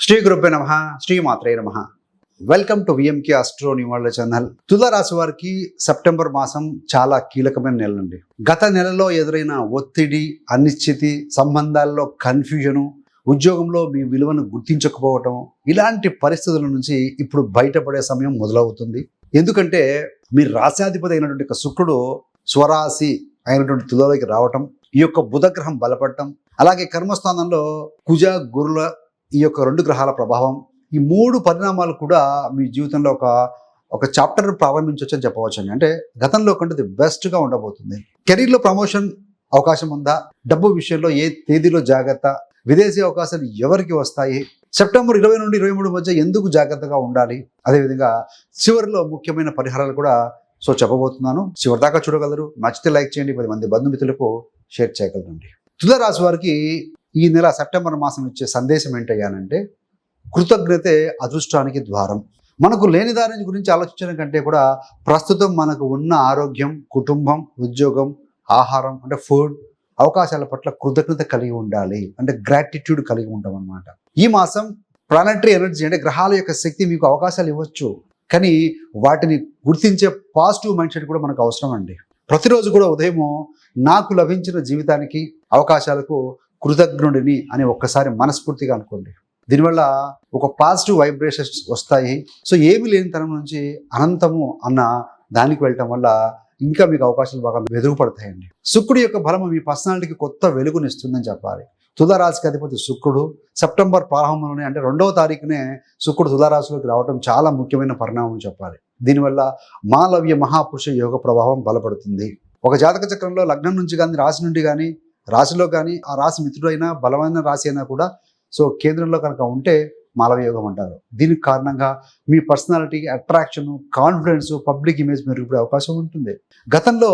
శ్రీ గురుభ్యో నమః. శ్రీ మాత్రే నమః. Welcome to VMK astro numerology channel. తుల రాశి వారికి సెప్టెంబర్ మాసం చాలా కీలకమైన నెల అండి. గత నెలలో ఎదురైన ఒత్తిడి, అనిశ్చితి, సంబంధాల్లో కన్ఫ్యూజను, ఉద్యోగంలో మీ విలువను గుర్తించకపోవటం, ఇలాంటి పరిస్థితుల నుంచి ఇప్పుడు బయటపడే సమయం మొదలవుతుంది. ఎందుకంటే మీ రాశాధిపతి అయినటువంటి శుక్రుడు స్వరాశి అయినటువంటి తులలోకి రావటం, ఈ యొక్క బుధగ్రహం బలపడటం, అలాగే కర్మస్థానంలో కుజ గురుల ఈ యొక్క రెండు గ్రహాల ప్రభావం, ఈ మూడు పరిణామాలు కూడా మీ జీవితంలో ఒక చాప్టర్ ప్రారంభించవచ్చు అని చెప్పవచ్చండి. అంటే గతంలో కంటే బెస్ట్గా ఉండబోతుంది. కెరీర్లో ప్రమోషన్ అవకాశం ఉందా? డబ్బు విషయంలో ఏ తేదీలో జాగ్రత్త? విదేశీ అవకాశాలు ఎవరికి వస్తాయి? సెప్టెంబర్ 20 నుండి 23 మధ్య ఎందుకు జాగ్రత్తగా ఉండాలి? అదేవిధంగా చివరిలో ముఖ్యమైన పరిహారాలు కూడా చెప్పబోతున్నాను. చివరి దాకా చూడగలరు. నచ్చితే లైక్ చేయండి, 10 మంది బంధుమిత్రులకు షేర్ చేయగలరండి. తుల రాశి వారికి ఈ నెల సెప్టెంబర్ మాసం ఇచ్చే సందేశం ఏంటయ్యానంటే, కృతజ్ఞతే అదృష్టానికి ద్వారం. మనకు లేని దాని గురించి ఆలోచించడం కంటే కూడా ప్రస్తుతం మనకు ఉన్న ఆరోగ్యం, కుటుంబం, ఉద్యోగం, ఆహారం అంటే ఫుడ్, అవకాశాల పట్ల కృతజ్ఞత కలిగి ఉండాలి. అంటే గ్రాటిట్యూడ్ కలిగి ఉంటాం అన్నమాట. ఈ మాసం ప్లానెటరీ ఎనర్జీ అంటే గ్రహాల యొక్క శక్తి మీకు అవకాశాలు ఇవ్వచ్చు, కానీ వాటిని గుర్తించే పాజిటివ్ మైండ్ సెట్ కూడా మనకు అవసరం అండి. ప్రతిరోజు కూడా ఉదయము నాకు లభించిన జీవితానికి, అవకాశాలకు కృతజ్ఞుడిని అని ఒక్కసారి మనస్ఫూర్తిగా అనుకోండి. దీనివల్ల ఒక పాజిటివ్ వైబ్రేషన్స్ వస్తాయి. ఏమి లేని తనం నుంచి అనంతము అన్న దానికి వెళ్ళటం వల్ల ఇంకా మీకు అవకాశాలు బాగా మెరుగుపడతాయండి. శుక్రుడి యొక్క బలము మీ పర్సనాలిటీకి కొత్త వెలుగునిస్తుందని చెప్పాలి. తులారాశికి అధిపతి శుక్రుడు సెప్టెంబర్ ప్రారంభంలోనే అంటే 2వ తారీఖునే శుక్రుడు తులారాశిలోకి రావడం చాలా ముఖ్యమైన పరిణామం చెప్పాలి. దీనివల్ల మాలవ్య మహాపురుష యోగ ప్రభావం బలపడుతుంది. ఒక జాతక చక్రంలో లగ్నం నుంచి కానీ, రాశి నుండి కానీ, రాశిలో కానీ, ఆ రాశి మిత్రుడైనా బలమైన రాశి అయినా కూడా కేంద్రంలో కనుక ఉంటే మాలవ్య యోగం అంటారు. దీనికి కారణంగా మీ personality, attraction, confidence, public image మెరుగుపడే అవకాశం ఉంటుంది. గతంలో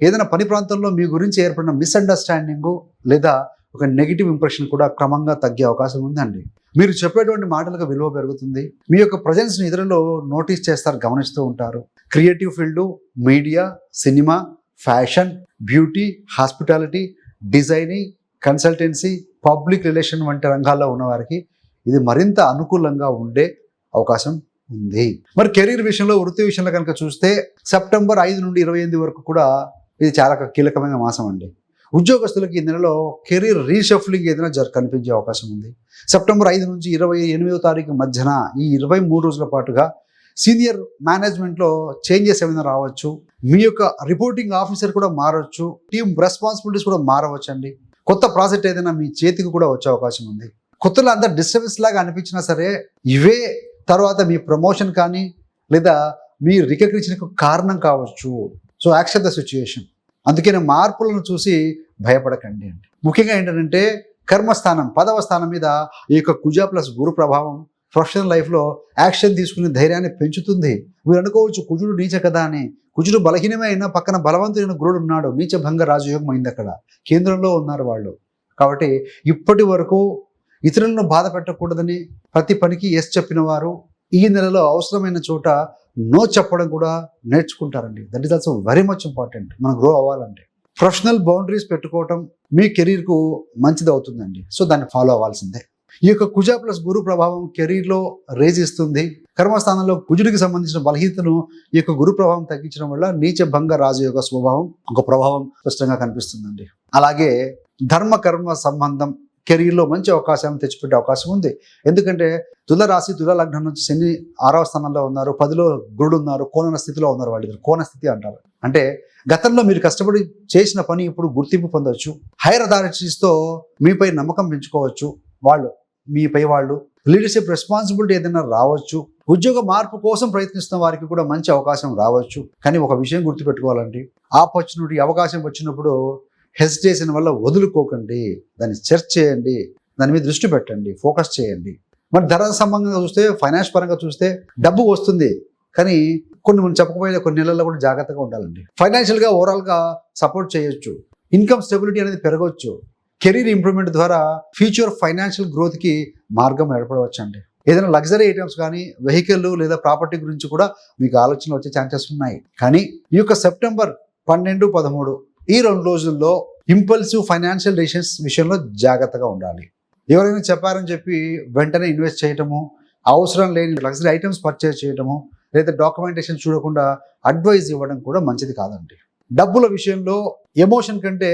ఏదైనా పని ప్రాంతంలో మీ గురించి ఏర్పడిన మిస్అండర్స్టాండింగ్ లేదా ఒక నెగిటివ్ ఇంప్రెషన్ కూడా క్రమంగా తగ్గే అవకాశం ఉందండి. మీరు చెప్పేటువంటి మాటలకు విలువ పెరుగుతుంది. మీ యొక్క ప్రజెన్స్ని ఇతరులు నోటీస్ చేస్తారు, గమనిస్తూ ఉంటారు. Creative field, media, cinema, fashion, beauty, hospitality, designing, consultancy, public relation వంటి రంగాల్లో ఉన్నవారికి ఇది మరింత అనుకూలంగా ఉండే అవకాశం ఉంది. మరి కెరీర్ విషయంలో, వృత్తి విషయంలో కనుక చూస్తే సెప్టెంబర్ 5 నుండి 28 వరకు కూడా ఇది చాలా కీలకమైన మాసం అండి. ఉద్యోగస్తులకి ఈ నెలలో కెరీర్ రీషఫ్లింగ్ ఏదైనా కనిపించే అవకాశం ఉంది. సెప్టెంబర్ 5 నుంచి 28వ తారీఖు మధ్యన ఈ 23 రోజుల పాటుగా సీనియర్ మేనేజ్మెంట్లో చేంజెస్ ఏమైనా రావచ్చు. మీ యొక్క రిపోర్టింగ్ ఆఫీసర్ కూడా మారవచ్చు. టీమ్ రెస్పాన్సిబిలిటీస్ కూడా మారవచ్చు అండి. కొత్త ప్రాజెక్ట్ ఏదైనా మీ చేతికి కూడా వచ్చే అవకాశం ఉంది. కొత్తలో అంత డిస్టర్బెన్స్ లాగా అనిపించినా సరే ఇవే తర్వాత మీ ప్రమోషన్ కానీ లేదా మీ రికగ్నిషన్కు కారణం కావచ్చు. Accept the situation. అందుకని మార్పులను చూసి భయపడకండి అండి. ముఖ్యంగా ఏంటంటే కర్మస్థానం 10వ స్థానం మీద ఈ యొక్క కుజ ప్లస్ గురు ప్రభావం ప్రొఫెషనల్ లైఫ్లో యాక్షన్ తీసుకునే ధైర్యాన్ని పెంచుతుంది. మీరు అనుకోవచ్చు కుజుడు నీచ కదా అని. కుజుడు బలహీనమే అయినా పక్కన బలవంతుడైన గురుడు ఉన్నాడు. నీచ భంగ రాజయోగం అయింది, అక్కడ కేంద్రంలో ఉన్నారు వాళ్ళు. కాబట్టి ఇప్పటి వరకు ఇతరులను బాధ పెట్టకూడదని ప్రతి పనికి ఎస్ చెప్పిన వారు ఈ నెలలో అవసరమైన చోట నో చెప్పడం కూడా నేర్చుకుంటారండి. That is also very much important. మనం గ్రో అవ్వాలంటే ప్రొఫెషనల్ బౌండరీస్ పెట్టుకోవటం మీ కెరీర్కు మంచిది అవుతుందండి. దాన్ని ఫాలో అవ్వాల్సిందే. ఈ యొక్క కుజ ప్లస్ గురు ప్రభావం కెరీర్లో రేజ్ ఇస్తుంది. కర్మస్థానంలో కుజుడికి సంబంధించిన బలహీనతను ఈ యొక్క గురు ప్రభావం తగ్గించడం వల్ల నీచ భంగ రాజయోగ స్వభావం ఒక ప్రభావం స్పష్టంగా కనిపిస్తుందండి. అలాగే ధర్మ కర్మ సంబంధం కెరీర్లో మంచి అవకాశం తెచ్చిపెట్టే అవకాశం ఉంది. ఎందుకంటే తుల రాశి, తుల లగ్నం నుంచి శని 6వ స్థానంలో ఉన్నారు, 10లో గురుడు ఉన్నారు, కోణ స్థితిలో ఉన్నారు. వాళ్ళిద్దరు కోణ స్థితి అంటారు. అంటే గతంలో మీరు కష్టపడి చేసిన పని ఇప్పుడు గుర్తింపు పొందవచ్చు. హైయర్ అథారిటీస్తో మీపై నమ్మకం పెంచుకోవచ్చు. వాళ్ళు మీపై వాళ్ళు లీడర్షిప్ రెస్పాన్సిబిలిటీ ఏదైనా రావచ్చు. ఉద్యోగ మార్పు కోసం ప్రయత్నిస్తున్న వారికి కూడా మంచి అవకాశం రావచ్చు. కానీ ఒక విషయం గుర్తుపెట్టుకోవాలండి, ఆపర్చునిటీ, అవకాశం వచ్చినప్పుడు హెసిటేషన్ వల్ల వదులుకోకండి. దాన్ని సెర్చ్ చేయండి, దాని మీద దృష్టి పెట్టండి, ఫోకస్ చేయండి. మరి ధర సంబంధంగా చూస్తే, ఫైనాన్స్ పరంగా చూస్తే డబ్బు వస్తుంది, కానీ మనం చెప్పకపోయినా కొన్ని నెలల్లో కూడా జాగ్రత్తగా ఉండాలండి. ఫైనాన్షియల్గా ఓవరాల్గా సపోర్ట్ చేయొచ్చు. ఇన్కమ్ స్టెబిలిటీ అనేది పెరగవచ్చు. కెరీర్ ఇంప్రూవ్మెంట్ ద్వారా ఫ్యూచర్ ఫైనాన్షియల్ గ్రోత్కి మార్గం ఏర్పడవచ్చు అండి. ఏదైనా లగ్జరీ ఐటమ్స్ కానీ, వెహికల్ లేదా ప్రాపర్టీ గురించి కూడా మీకు ఆలోచనలు వచ్చే ఛాన్సెస్ ఉన్నాయి. కానీ ఈ యొక్క సెప్టెంబర్ 12, 13 ఈ 2 రోజుల్లో ఇంపల్సివ్ ఫైనాన్షియల్ డెసిషన్స్ విషయంలో జాగ్రత్తగా ఉండాలి. ఎవరైనా చెప్పారని చెప్పి వెంటనే ఇన్వెస్ట్ చేయటము, అవసరం లేని లగ్జరీ ఐటమ్స్ పర్చేజ్ చేయటము, లేదా డాక్యుమెంటేషన్ చూడకుండా అడ్వైజ్ ఇవ్వడం కూడా మంచిది కాదండి. డబ్బుల విషయంలో ఎమోషన్ కంటే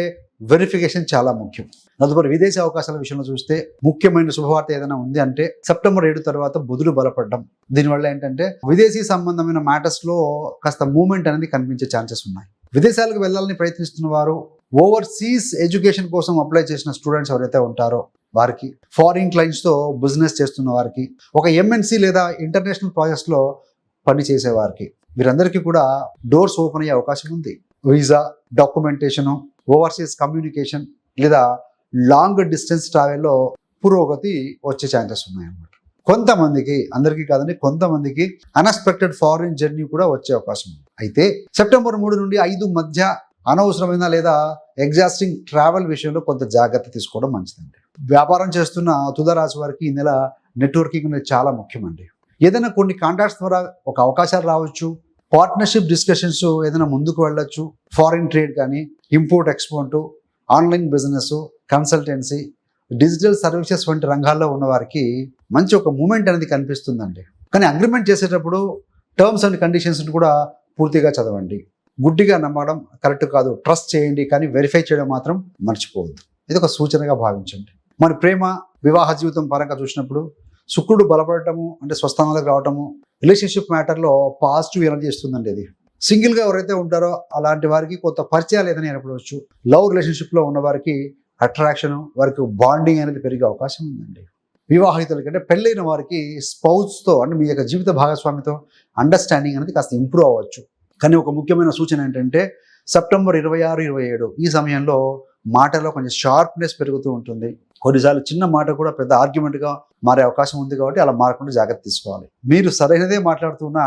వెరిఫికేషన్ చాలా ముఖ్యం. తదుపరి విదేశీ అవకాశాల విషయంలో చూస్తే ముఖ్యమైన శుభవార్త ఏదైనా ఉంది అంటే సెప్టెంబర్ 7 తర్వాత బుధుడు బలపడడం. దీనివల్ల ఏంటంటే విదేశీ సంబంధమైన మ్యాటర్స్ లో కాస్త మూవ్మెంట్ అనేది కనిపించే ఛాన్సెస్ ఉన్నాయి. విదేశాలకు వెళ్ళాలని ప్రయత్నిస్తున్న వారు, ఓవర్సీస్ ఎడ్యుకేషన్ కోసం అప్లై చేసిన స్టూడెంట్స్ ఎవరైతే ఉంటారో వారికి, ఫారిన్ క్లయింట్స్ తో బిజినెస్ చేస్తున్న వారికి, ఒక ఎంఎన్సి లేదా ఇంటర్నేషనల్ ప్రాజెక్ట్స్ లో పని చేసే వారికి, వీరందరికీ కూడా డోర్స్ ఓపెన్ అయ్యే అవకాశం ఉంది. వీసా, డాక్యుమెంటేషను, ఓవర్సీస్ కమ్యూనికేషన్ లేదా లాంగ్ డిస్టెన్స్ ట్రావెల్లో పురోగతి వచ్చే ఛాన్సెస్ ఉన్నాయన్నమాట. కొంతమందికి, అందరికీ కాదండి, కొంతమందికి అన్ఎక్స్పెక్టెడ్ ఫారిన్ జర్నీ కూడా వచ్చే అవకాశం ఉంది. అయితే సెప్టెంబర్ 3 నుండి 5 మధ్య అనవసరమైన లేదా ఎగ్జాస్టింగ్ ట్రావెల్ విషయంలో కొంత జాగ్రత్త తీసుకోవడం మంచిదండి. వ్యాపారం చేస్తున్న తులారాశి వారికి ఈ నెల నెట్వర్కింగ్ అనేది చాలా ముఖ్యమండి. ఏదైనా కొన్ని కాంటాక్ట్స్ ద్వారా ఒక అవకాశాలు రావచ్చు, పార్ట్నర్షిప్ డిస్కషన్స్ ఏదైనా ముందుకు వెళ్ళొచ్చు. ఫారిన్ ట్రేడ్ కానీ, import export, online business, consultancy, digital services వంటి రంగాల్లో ఉన్న వారికి మంచి ఒక మూమెంట్ అనేది కనిపిస్తుందండి. కానీ అగ్రిమెంట్ చేసేటప్పుడు టర్మ్స్ అండ్ కండిషన్స్ కూడా పూర్తిగా చదవండి. గుడ్డిగా నమ్మడం కరెక్ట్ కాదు. ట్రస్ట్ చేయండి, కానీ వెరిఫై చేయడం మాత్రం మర్చిపోవద్దు. ఇది ఒక సూచనగా భావించండి. మన ప్రేమ, వివాహ జీవితం పరంగా చూసినప్పుడు శుక్రుడు బలపడటము అంటే స్వస్థానాలకు రావటము రిలేషన్షిప్ మ్యాటర్లో పాజిటివ్ ఎనర్జీ ఇస్తుందండి. ఇది సింగిల్గా ఎవరైతే ఉంటారో అలాంటి వారికి కొత్త పరిచయాలు ఏదైనా ఏర్పడవచ్చు. లవ్ రిలేషన్షిప్లో ఉన్న వారికి అట్రాక్షన్, వారికి బాండింగ్ అనేది పెరిగే అవకాశం ఉందండి. వివాహితుల కంటే పెళ్ళైన వారికి స్పౌస్తో అంటే మీ యొక్క జీవిత భాగస్వామితో అండర్స్టాండింగ్ అనేది కాస్త ఇంప్రూవ్ అవ్వచ్చు. కానీ ఒక ముఖ్యమైన సూచన ఏంటంటే సెప్టెంబర్ 26, 27 ఈ సమయంలో మాటలో కొంచెం షార్ప్నెస్ పెరుగుతూ ఉంటుంది. కొన్నిసార్లు చిన్న మాట కూడా పెద్ద ఆర్గ్యుమెంట్గా మారే అవకాశం ఉంది కాబట్టి అలా మారకుండా జాగ్రత్త తీసుకోవాలి. మీరు సరైనదే మాట్లాడుతున్నా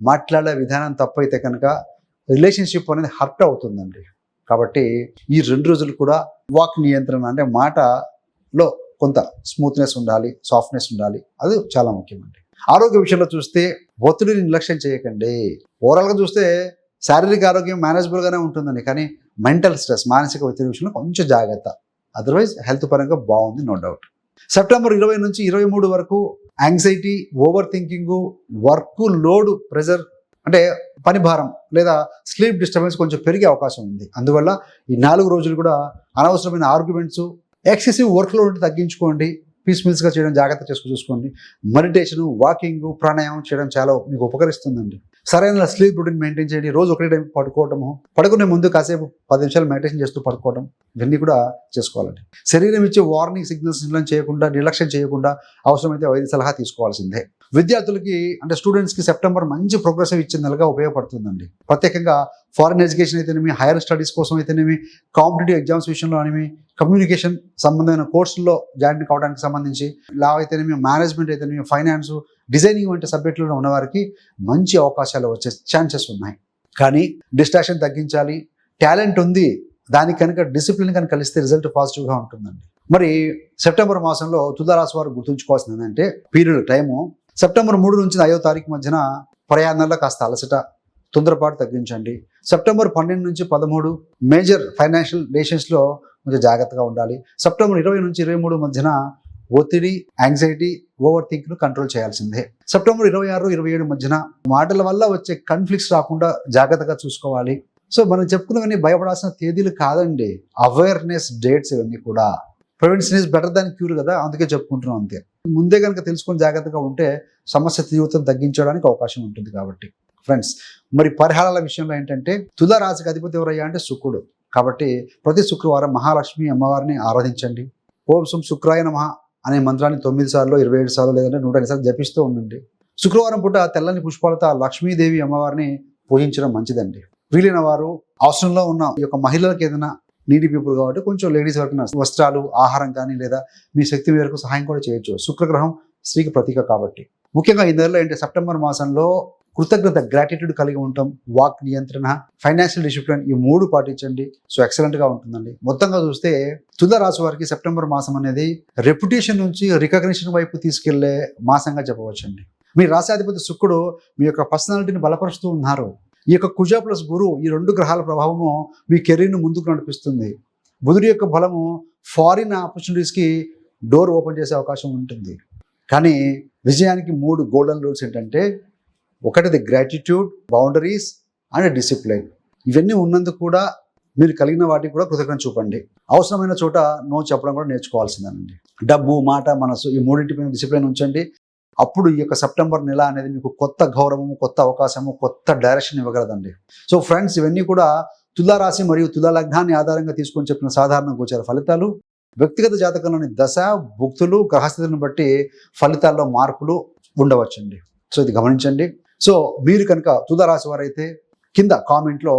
మాట్లాడే విధానం తప్పైతే కనుక రిలేషన్షిప్ అనేది హర్ట్ అవుతుందండి. కాబట్టి ఈ 2 రోజులు కూడా వాక్ నియంత్రణ అంటే మాటలో కొంత స్మూత్నెస్ ఉండాలి, సాఫ్ట్నెస్ ఉండాలి. అది చాలా ముఖ్యమండి. ఆరోగ్య విషయంలో చూస్తే ఒత్తిడిని నిర్లక్ష్యం చేయకండి. ఓవరాల్గా చూస్తే శారీరక ఆరోగ్యం మేనేజబుల్గానే ఉంటుందండి, కానీ మెంటల్ స్ట్రెస్, మానసిక ఒత్తిడి విషయంలో కొంచెం జాగ్రత్త. అదర్వైజ్ హెల్త్ పరంగా బాగుంది, నో డౌట్. సెప్టెంబర్ 20 నుంచి 23 వరకు anxiety, over thinking, work load, pressure అంటే పని భారం లేదా స్లీప్ డిస్టర్బెన్స్ కొంచెం పెరిగే అవకాశం ఉంది. అందువల్ల ఈ 4 రోజులు కూడా అనవసరమైన ఆర్గ్యుమెంట్స్, ఎక్సెసివ్ వర్క్ లోడ్ తగ్గించుకోండి. పీస్ఫుల్స్గా చేయడం జాగ్రత్త చూసుకోండి. మెడిటేషన్, వాకింగ్, ప్రాణాయామం చేయడం చాలా మీకు ఉపకరిస్తుందండి. సరైన స్లీప్ రొటీన్ మెయింటైన్ చేయండి. రోజు ఒకటే టైం పడుకోవటము, పడుకునే ముందు కాసేపు 10 నిమిషాలు మెడిటేషన్ చేస్తూ పడుకోవడం, ఇవన్నీ కూడా చేసుకోవాలండి. శరీరం ఇచ్చే వార్నింగ్ సిగ్నల్స్ నిర్లక్ష్యం చేయకుండా అవసరమైతే వైద్య సలహా తీసుకోవాల్సిందే. విద్యార్థులకి అంటే స్టూడెంట్స్కి సెప్టెంబర్ మంచి ప్రోగ్రెసివ్ ఇచ్చే నెలగా ఉపయోగపడుతుందండి. ప్రత్యేకంగా ఫారెన్ ఎడ్యుకేషన్ అయితేనేమి, హైయర్ స్టడీస్ కోసం అయితేనేమి, కాంపిటేటివ్ ఎగ్జామ్స్ విషయంలో అనేవి, కమ్యూనికేషన్ సంబంధమైన కోర్సుల్లో జాయిన్ కావడానికి సంబంధించి, లా అయితేనేమి, మేనేజ్మెంట్ అయితేనేమి, ఫైనాన్స్, డిజైనింగ్ వంటి సబ్జెక్టులో ఉన్నవారికి మంచి అవకాశాలు వచ్చే ఛాన్సెస్ ఉన్నాయి. కానీ డిస్ట్రాక్షన్ తగ్గించాలి. టాలెంట్ ఉంది, దానికి కనుక డిసిప్లిన్ కనుక కలిస్తే రిజల్ట్ పాజిటివ్గా ఉంటుందండి. మరి సెప్టెంబర్ మాసంలో తులారాశి వారు గుర్తుంచుకోవాల్సింది ఏంటంటే పీరియడ్ టైము సెప్టెంబర్ 3 నుంచి 5వ తారీఖు మధ్యన ప్రయాణాల్లో కాస్త అలసట, తొందరపాటు తగ్గించండి. సెప్టెంబర్ 12 నుంచి 13 మేజర్ ఫైనాన్షియల్ డెసిషన్స్లో కొంచెం జాగ్రత్తగా ఉండాలి. సెప్టెంబర్ 20 నుంచి 23 మధ్యన ఒత్తిడి, యాంగ్జైటీ, ఓవర్ థింక్ను కంట్రోల్ చేయాల్సిందే. సెప్టెంబర్ 26, 27 మధ్యన మాటల వల్ల వచ్చే కాన్ఫ్లిక్ట్స్ రాకుండా జాగ్రత్తగా చూసుకోవాలి. సో మనం చెప్పుకున్నవన్నీ భయపడాల్సిన తేదీలు కాదండి, అవేర్నెస్ డేట్స్ ఇవన్నీ కూడా. Prevention is better than cure కదా, అందుకే చెప్పుకుంటున్నాం అంతే. ముందే కనుక తెలుసుకొని జాగ్రత్తగా ఉంటే సమస్య తీవ్రతను తగ్గించడానికి అవకాశం ఉంటుంది. కాబట్టి ఫ్రెండ్స్, మరి పరిహారాల విషయంలో ఏంటంటే తులారాశికి అధిపతి ఎవరయ్యా అంటే శుక్రుడు. కాబట్టి ప్రతి శుక్రవారం మహాలక్ష్మి అమ్మవారిని ఆరాధించండి. ఓం సం శుక్రాయ నమః అనే మంత్రాన్ని 9 సార్లు, 27 సార్లు లేదంటే 108 సార్లు జపిస్తూ ఉండండి. శుక్రవారం పూట తెల్లని పుష్పాలతో లక్ష్మీదేవి అమ్మవారిని పూజించడం మంచిదండి. వీలైన వారు అవసరంలో ఉన్న ఈ యొక్క మహిళలకు ఏదైనా నీటి పీపుల్ కాబట్టి కొంచెం లేడీస్ వరకు వస్త్రాలు, ఆహారం కానీ లేదా మీ శక్తి మేరకు సహాయం కూడా చేయొచ్చు. శుక్రగ్రహం స్త్రీకి ప్రతీక కాబట్టి. ముఖ్యంగా ఈ నెలలో ఏంటి సెప్టెంబర్ మాసంలో కృతజ్ఞత, గ్రాటిట్యూడ్ కలిగి ఉంటాం. వాక్ నియంత్రణ, ఫైనాన్షియల్ డిసిప్లిన్, ఈ 3 పాటించండి. సో ఎక్సలెంట్గా ఉంటుందండి. మొత్తంగా చూస్తే తులారాశి వారికి సెప్టెంబర్ మాసం అనేది రెప్యుటేషన్ నుంచి రికగ్నిషన్ వైపు తీసుకెళ్లే మాసంగా చెప్పవచ్చండి. మీ రాశాధిపతి శుక్రుడు మీ యొక్క పర్సనాలిటీని బలపరుస్తూ ఉన్నారు. ఈ యొక్క కుజ ప్లస్ గురు, ఈ 2 గ్రహాల ప్రభావము మీ కెరీర్ను ముందుకు నడిపిస్తుంది. బుధుడి యొక్క బలము ఫారిన్ ఆపర్చునిటీస్కి డోర్ ఓపెన్ చేసే అవకాశం ఉంటుంది. కానీ విజయానికి 3 గోల్డెన్ రూల్స్ ఏంటంటే, ఒకటిది గ్రాటిట్యూడ్, బౌండరీస్ అండ్ డిసిప్లిన్. ఇవన్నీ ఉన్నందుకు కూడా మీరు కలిగిన వాటికి కూడా కృతజ్ఞత చూపండి. అవసరమైన చోట నో చెప్పడం కూడా నేర్చుకోవాల్సిందేనండి. డబ్బు, మాట, మనసు ఈ మూడింటిపైన డిసిప్లిన్ ఉంచండి. అప్పుడు ఈ యొక్క సెప్టెంబర్ నెల అనేది మీకు కొత్త గౌరవము, కొత్త అవకాశము, కొత్త డైరెక్షన్ ఇవ్వగలదండి. సో ఫ్రెండ్స్, ఇవన్నీ కూడా తులారాశి మరియు తులా లగ్నాన్ని ఆధారంగా తీసుకొని చెప్పిన సాధారణ గోచార ఫలితాలు. వ్యక్తిగత జాతకంలోని దశ, భుక్తులు, గ్రహస్థితులను బట్టి ఫలితాల్లో మార్పులు ఉండవచ్చండి. సో ఇది గమనించండి. సో మీరు కనుక తులారాశి వారైతే కింద కామెంట్లో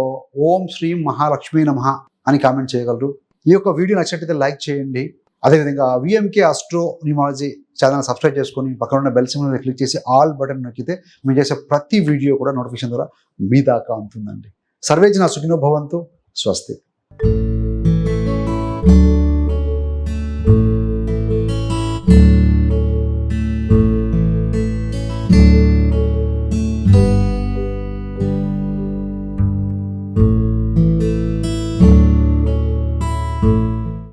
ఓం శ్రీ మహాలక్ష్మీ నమః అని కామెంట్ చేయగలరు. ఈ యొక్క వీడియో నచ్చినట్లయితే లైక్ చేయండి. అదేవిధంగా VMK astro numerology channel subscribe చేసుకొని పక్కన ఉన్న బెల్ సింబల్ మీద క్లిక్ చేసి ఆల్ బటన్ నొక్కితే మేము చేసే ప్రతి వీడియో కూడా నోటిఫికేషన్ ద్వారా మీ దాకా ఉంటుందండి. సర్వే జన సుఖినో భవంతు. స్వస్తి.